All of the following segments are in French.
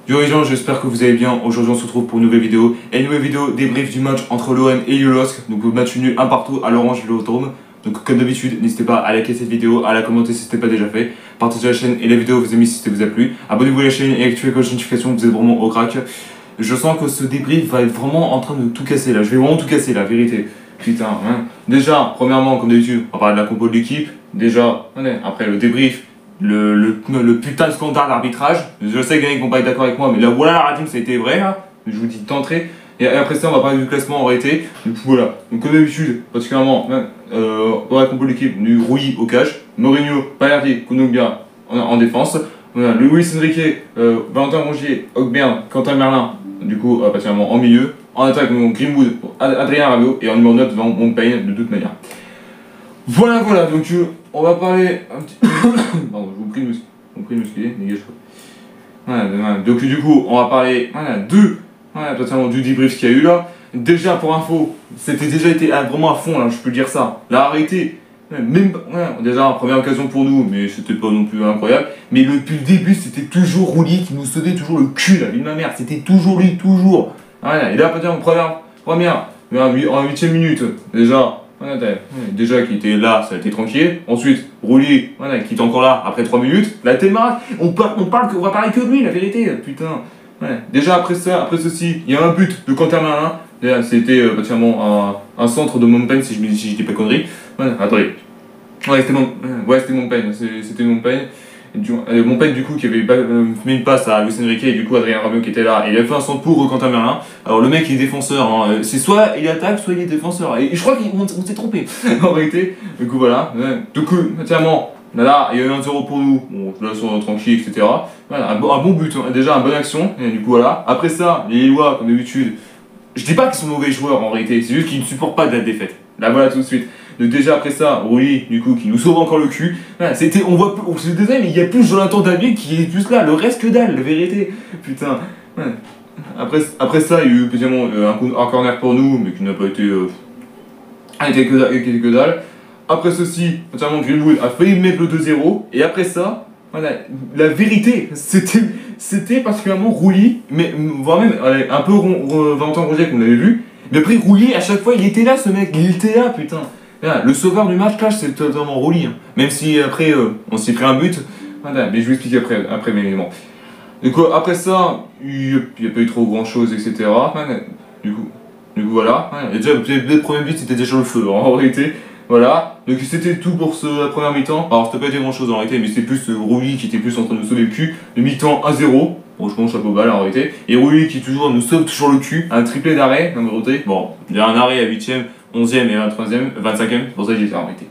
Yo les gens, j'espère que vous allez bien. Aujourd'hui on se retrouve pour une nouvelle vidéo. Et une nouvelle vidéo débrief du match entre l'OM et LOSC. Donc le match nul un partout à l'Orange Vélodrome. Donc comme d'habitude, n'hésitez pas à liker cette vidéo, à la commenter si ce n'était pas déjà fait. Partagez la chaîne et la vidéo vos amis si ça vous a plu. Abonnez-vous à la chaîne et activez la cloche de notification, vous êtes vraiment au crack. Je sens que ce débrief va être vraiment en train de tout casser là. Je vais vraiment tout casser la vérité. Putain, hein. Déjà, premièrement, comme d'habitude, on va parler de la compo de l'équipe. Déjà, après le débrief. Le putain de scandale d'arbitrage. Je sais qu'il y en a qui vont pas être d'accord avec moi, mais là voilà la team ça a été vrai là. Je vous dis d'entrée. Et après ça on va parler du classement en réalité. Du coup voilà. Donc comme d'habitude, particulièrement dans la compo de l'équipe, du Rui au cash, Mourinho, Paillardi, Kondogbia en défense. Voilà, Luis Enrique, Valentin Rongier, Ogbert, Quentin Merlin, du coup particulièrement en milieu. En attaque, Greenwood, Adrien Rabiot et en numéro 9 devant Montpellier de toute manière. Voilà, donc on va parler un petit... Pardon, je vous prie de m'excuser, dégage-toi. Voilà, donc du coup, on va parler du débrief qu'il y a eu là. Déjà, pour info, c'était déjà été vraiment à fond, là, je peux dire ça. Là, arrêtez. Même, déjà, première occasion pour nous, mais c'était pas non plus incroyable. Mais depuis le début, c'était toujours Roulier qui nous sauvait toujours le cul, la vie de ma mère. C'était toujours lui, toujours. Voilà, et là, en première, en 8ème minute, déjà qui était là, ça a été tranquille. Ensuite, Roulier, qui est encore là après 3 minutes. La Télémarat, on va parler que de lui, la vérité, putain. Déjà après ceci, il y a un but de Quentin Merlin. C'était un centre de Montpellier, si je dis pas conneries. Attendez. C'était Montpellier, c'était Montpellier. Montpellier du coup qui avait mis une passe à Luis Enrique et du coup Adrien Rabiot qui était là et il a fait un centre pour Quentin Merlin. Alors le mec il est défenseur, hein. C'est soit il attaque soit il est défenseur et je crois qu'on s'est trompé en réalité. Du coup voilà, du coup entièrement là il y a eu 1-0 pour nous, bon là sont tranquilles etc. Voilà, un bon but, hein. Déjà une bonne action et du coup voilà. Après ça les Lillois comme d'habitude, je dis pas qu'ils sont mauvais joueurs en réalité, c'est juste qu'ils ne supportent pas de la défaite. Là voilà tout de suite. Donc déjà après ça, Roulier, du coup, qui nous sauve encore le cul. Voilà, on voit plus, c'est désolé, mais il y a plus Jonathan David qui est plus là, le reste que dalle, la vérité. Putain. Ouais. Après ça, il y a eu évidemment un corner pour nous, mais qui n'a pas été... que dalle. Après ceci, notamment Greenwood a failli mettre le 2-0. Et après ça, voilà, la vérité, c'était particulièrement Roulier, mais voire même un peu Valentin Rongier qu'on avait vu. Mais après Roulier, à chaque fois, il était là ce mec, il était là, putain. Là, le sauveur du match, là, c'est totalement Roulier. Hein. Même si après, on s'est pris un but. Voilà, mais je vous explique après mes éléments. Du coup, après ça, il n'y a pas eu trop grand chose, etc. Voilà, du coup, voilà. Voilà. Et déjà, le premier but, c'était déjà le feu, hein, en réalité. Voilà. Donc, c'était tout pour la première mi-temps. Alors, c'était pas été grand chose en réalité, mais c'était plus Roulier qui était plus en train de nous sauver le cul. Le mi-temps 1-0. Franchement, chapeau bas en réalité. Et Roulier qui nous sauve toujours le cul. Un triplé d'arrêt, en réalité. Bon, il y a un arrêt à 8ème. 11ème et 23ème, 25ème, c'est pour ça que j'étais arrêté.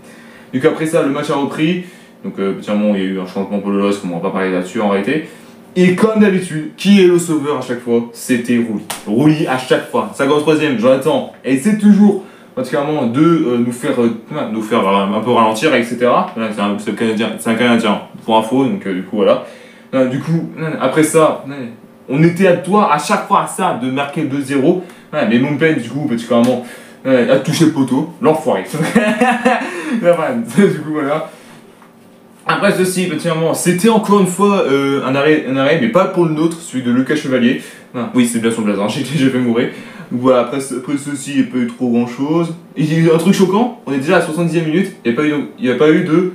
Donc après ça, le match a repris. Donc il y a eu un changement pour le LOSC, on va pas parler là-dessus en réalité. Et comme d'habitude, qui est le sauveur à chaque fois? C'était Roulier. Roulier à chaque fois. 53ème, Jonathan essaie toujours particulièrement de nous faire un peu ralentir, etc. C'est un Canadien, pour info, donc du coup voilà. Du coup, après ça, on était à toi à chaque fois à ça de marquer 2-0. Mais Montpellier, du coup, particulièrement... a touché le poteau, l'enfoiré. Du coup, voilà. Après ceci, effectivement, c'était encore une fois un arrêt, mais pas pour le nôtre, celui de Lucas Chevalier. Oui, c'est bien son blason, hein, j'ai fait mourir. Donc voilà, après ceci, il n'y a pas eu trop grand chose. Il y a eu un truc choquant, on est déjà à la 70e minute, il n'y a pas eu de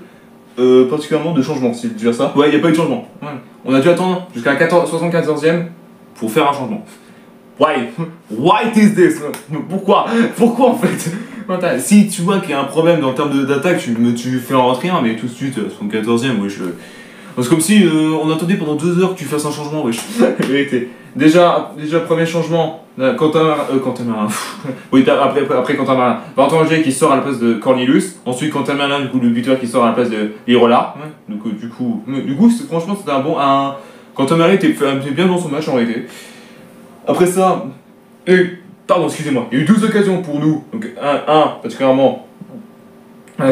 particulièrement de changement, si je veux dire ça. Ouais, il n'y a pas eu de changement. Ouais. On a dû attendre jusqu'à la 74e pour faire un changement. Why is this? Pourquoi en fait? Si tu vois qu'il y a un problème dans le terme d'attaque, tu fais en rentrer un, mais tout de suite, 74ème, wesh. C'est comme si on attendait pendant 2 heures que tu fasses un changement, wesh. Vérité. Déjà, premier changement, Quentin Merlin. Oui, après Quentin Merlin. Valentin Rongier qui sort à la place de Cornelius. Ensuite, Quentin Merlin, du coup, le buteur qui sort à la place de Lirola. Donc, du coup, franchement, c'était Quentin Merlin était bien dans son match en réalité. Après ça, pardon, excusez-moi, il y a eu 12 occasions pour nous. Donc, un particulièrement,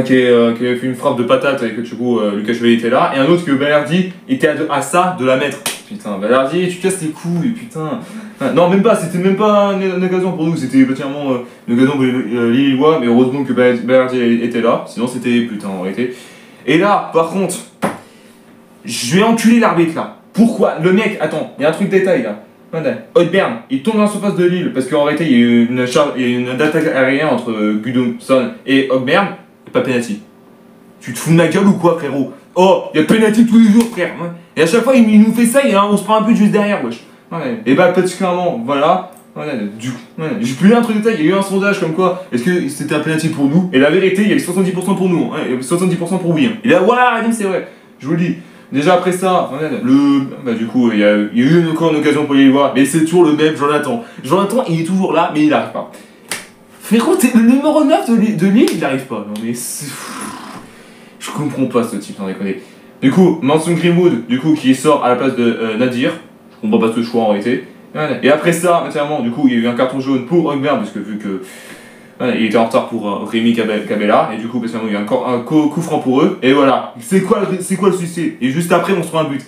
qui avait fait une frappe de patate avec Lucas Chevalier était là, et un autre que Balerdi était à ça de la mettre. Putain, Balerdi, tu casses tes couilles, putain. Non, même pas, c'était même pas une occasion pour nous, c'était particulièrement une occasion pour les Lillois, mais heureusement que Balerdi était là, sinon c'était putain en réalité. Et là, par contre, je vais enculer l'arbitre là. pourquoi le mec, attends, il y a un truc détail là. Højbjerg, il tombe dans la surface de l'île parce qu'en réalité il y a eu une attaque aérienne entre Gudmundsson et Højbjerg, et pas penalty. Tu te fous de ma gueule ou quoi, frérot? Oh, il y a penalty tous les jours, frère. Et à chaque fois il nous fait ça et on se prend un but juste derrière, wesh. Et bah particulièrement, voilà. J'ai plus un truc de détail, il y a eu un sondage comme quoi est-ce que c'était un penalty pour nous, et la vérité il y avait 70% pour nous, il y avait 70% pour oui. Et là voilà, Radim c'est vrai, je vous le dis. Déjà après ça, du coup il y a eu encore une occasion pour y aller voir, mais c'est toujours le même Jonathan. Jonathan il est toujours là mais il arrive pas. Frérot, le numéro 9 de Lille il arrive pas, non mais c'est... Je comprends pas ce type, sans déconner. Du coup, Mason Greenwood, du coup qui sort à la place de Nadir, je comprends pas ce choix en réalité. Et après ça, entièrement, du coup, il y a eu un carton jaune pour Højbjerg, parce que vu que il était en retard pour Rémi Cabella, et du coup, parce qu'il y a eu encore un coup franc pour eux, et voilà. C'est quoi le succès? Et juste après, on se prend un but.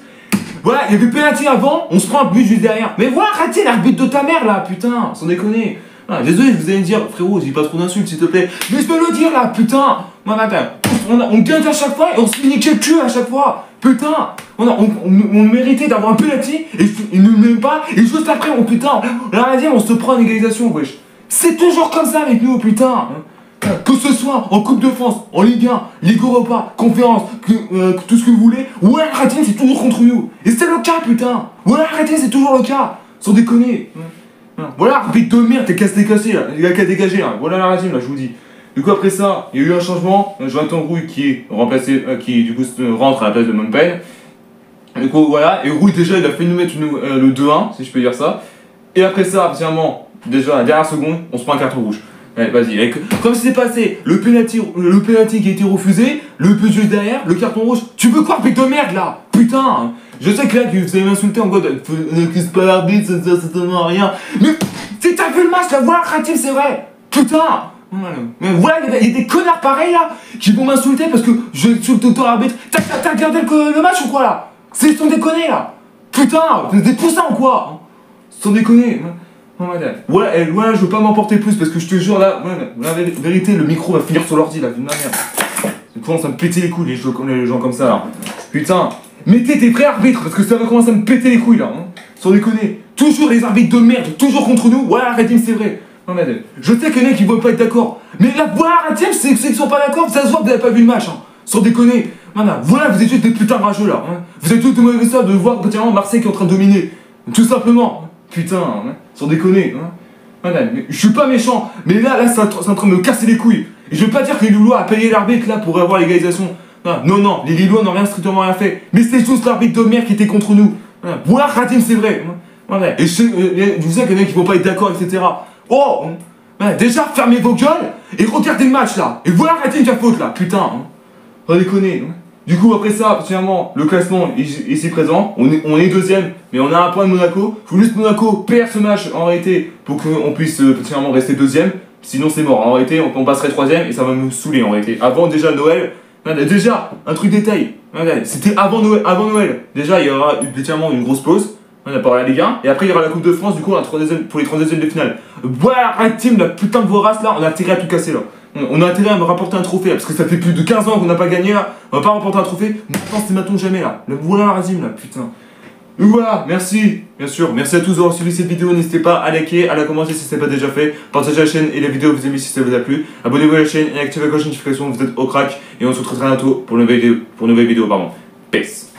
Voilà, il y avait penalty avant, on se prend un but juste derrière. Mais voilà, arrêtez l'arbitre de ta mère là, putain, sans déconner. Désolé, vous allez me dire, frérot, dis pas trop d'insultes s'il te plaît. Mais je peux le dire là, putain. On gagne à chaque fois et on se fait niquer le cul à chaque fois. Putain, on méritait d'avoir un penalty et ils ne le mettent pas. Et juste après, on se prend une égalisation, wesh. C'est toujours comme ça avec nous, putain. Que ce soit en Coupe de France, en Ligue 1, Ligue Europa, Conférence, tout ce que vous voulez, ouais, arrêtez, c'est toujours contre nous. Et c'est le cas, putain. Ouais, arrêtez, c'est toujours le cas. Sans déconner. Voilà, arbitre de merde, t'es cassé là. Il a qu'à dégager là. Voilà la régime là, je vous dis. Du coup, après ça, il y a eu un changement. Jonathan Rouille qui est remplacé, qui du coup rentre à la place de Montpellier. Du coup, voilà. Et Rouille, déjà, il a fait nous mettre le 2-1, si je peux dire ça. Et après ça, finalement, déjà, à la dernière seconde, on se prend un carton rouge. Allez, vas-y. Comme c'est passé, le penalty qui a été refusé, le but juste derrière, le carton rouge. Tu veux quoi, arbitre de merde là? Putain! Je sais que là, vous allez m'insulter en mode n'accuse pas l'arbitre, ça ne à rien. Mais si t'as vu le match, là, voilà, Khatim, c'est vrai. Putain! Mais voilà, il y a des connards pareils là qui vont m'insulter parce que je suis le tuteur arbitre. T'as regardé le match ou quoi là? C'est sans déconner là! Putain! Vous êtes des poussins ou quoi? Sans déconner. Ouais, je veux pas m'emporter plus parce que je te jure là, la vérité, le micro va finir sur l'ordi là, vu de ma merde. Ça commence à me péter les couilles les gens comme ça là. Putain! Mettez tes vrais arbitres parce que ça va commencer à me péter les couilles là. Sans déconner. Toujours les arbitres de merde, toujours contre nous. Ouais, arrêtez, c'est vrai. Je sais que les mecs ils veulent pas être d'accord. Mais là, voilà, arrêtez, c'est qu'ils sont pas d'accord, ça se voit que vous avez pas vu le match. Sans déconner. Voilà, vous êtes juste des putains de rageux là. Vous êtes tous de mauvais ça de voir potentiellement Marseille qui est en train de dominer. Tout simplement. Putain, sans déconner. Je suis pas méchant, mais là c'est en train de me casser les couilles. Et je veux pas dire que les Loulois a payé l'arbitre là pour avoir l'égalisation. Non, les Lillois n'ont strictement rien fait. Mais c'est juste l'arbitre de merde qui était contre nous. Voilà, Khatim, c'est vrai. Et je sais que les mecs ils vont pas être d'accord, etc. Oh, déjà fermez vos gueules et regardez le match là. Et voilà, Khatim qui a faute là, putain. Pas déconner. Du coup, après ça, finalement, le classement est ici présent. On est deuxième, mais on a un point de Monaco. Faut juste que Monaco perd ce match en réalité pour qu'on puisse finalement rester deuxième. Sinon, c'est mort. En réalité, on passerait troisième et ça va nous saouler en réalité. Avant déjà Noël. Déjà, un truc détail. C'était avant Noël. Déjà, il y aura une grosse pause. Par la Ligue 1. Et après, il y aura la Coupe de France, du coup, pour les 32e de finale. Voilà, team, la putain de vorace là, on a intérêt à tout casser là. On a intérêt à me rapporter un trophée là, parce que ça fait plus de 15 ans qu'on n'a pas gagné là. On va pas remporter un trophée. Maintenant, c'est maintenant jamais là. Voilà la résime là, putain. Donc voilà, merci, bien sûr, merci à tous d'avoir suivi cette vidéo, n'hésitez pas à liker, à la commenter si ce n'est pas déjà fait, partagez la chaîne et la vidéo vous aimez si ça vous a plu, abonnez-vous à la chaîne et activez la cloche de notification, vous êtes au crack, et on se retrouve très bientôt pour une nouvelle vidéo, Peace.